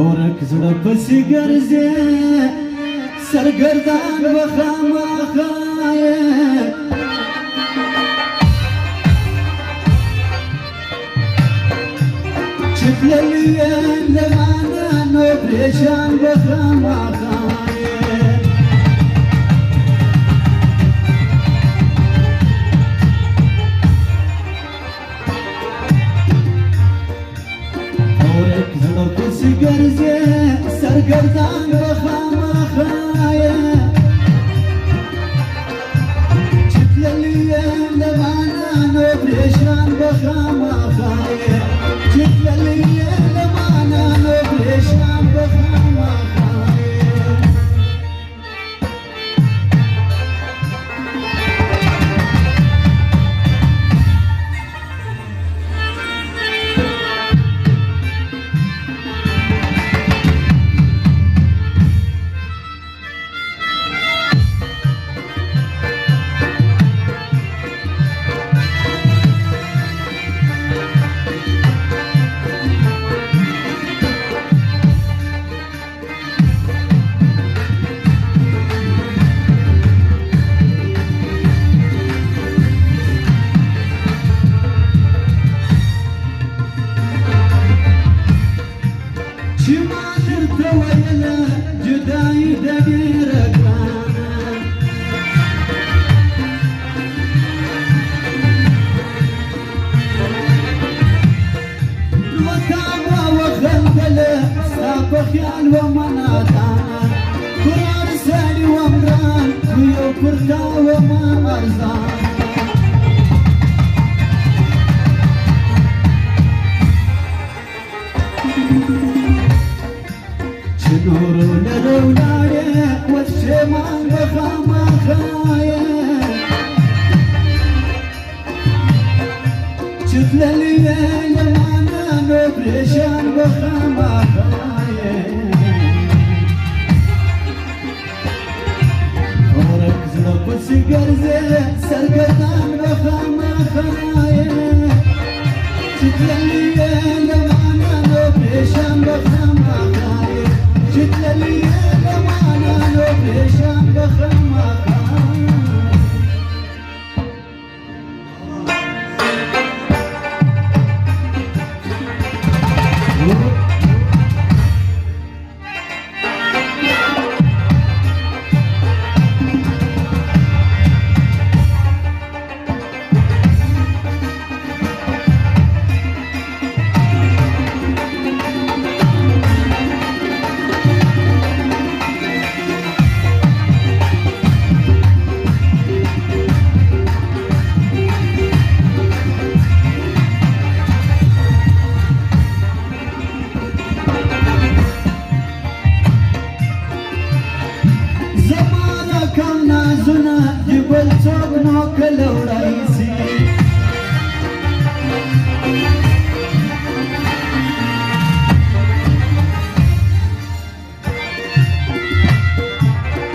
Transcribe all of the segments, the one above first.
ورك زړه پسې ګرځې سرګردان به خامخا یې چې تللی یې له مانه نو پریشان به خامخا یې ورک زړه پسې ګرځې سرګردان به خامخا یې چې تللی یې له مانه نو پریشان به خامخا یې چې تللی یې له مانه نو پریشان به خامخا یې چې ما درته ویله جدایي ده ډېره ګرانه نو تا به وخندله ستا په خیال ومه نادانه قرآن سړي وم ګران خو یو پر تا ومه ارزانه چې نورو لره ولاړې اوس پښېمان به خامخا یې چې تللی یې له مانه نو پریشان به خامخا یې ورک زړه پسې ګرځې سرګردان به خامخا یې چې تللی یې له مانه نو پریشان به خامخا یې چې تللی یې له مانه نو پریشان به خامخا نازونه د بل څوک نو کله وړی سي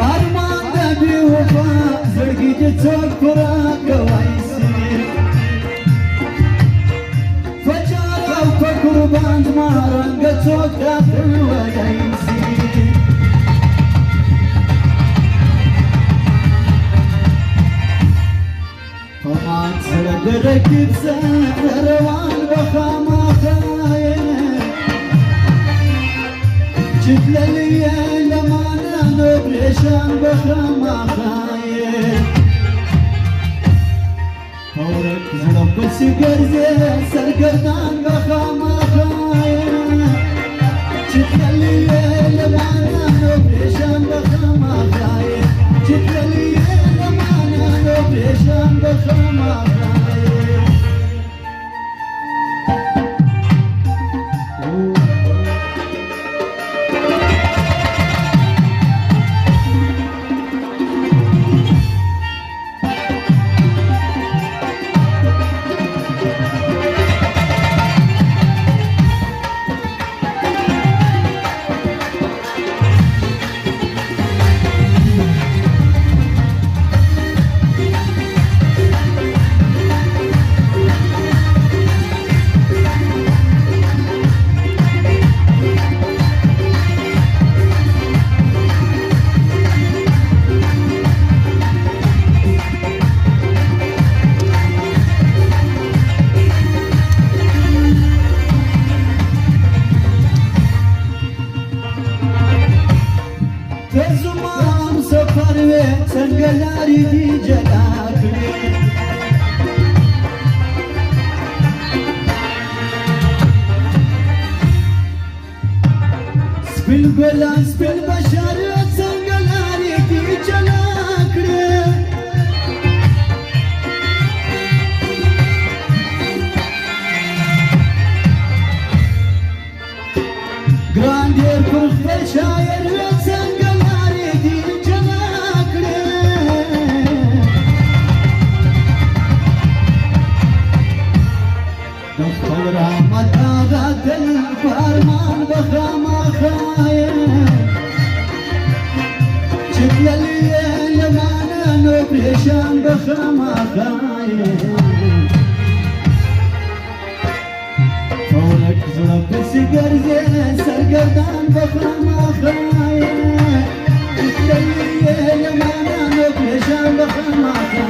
ارمان د بې وفا زړګي د څوک پوره کوی سي په چار او په قربان زما رنګه څوک راته ویلی سي زړه د رقیب سره روان به خامخا یې چې تللی یې له مانه نو پریشان به خامخا یې ورک زړه پسې ګرځې سرګردان به خامخا یې چې تللی یې له مانه نو پریشان به خامخا یې چې تللی یې له مانه نو پریشان به خامخا سنگلاری دی جلا کړې سپین ګلان سپین بشر سنگلاری دی جلا کړې ګران ډېر پر خپل شاعر سنگلاری دی جلا کړې د خپل رحمت هغه دل په ارمان به خامخا چې تللی یې له مانه نو پریشان به خامخا فورک زړه پسې ګرځې سرګردان به خامخا چې تللی یې له مانه نو پریشان به خامخا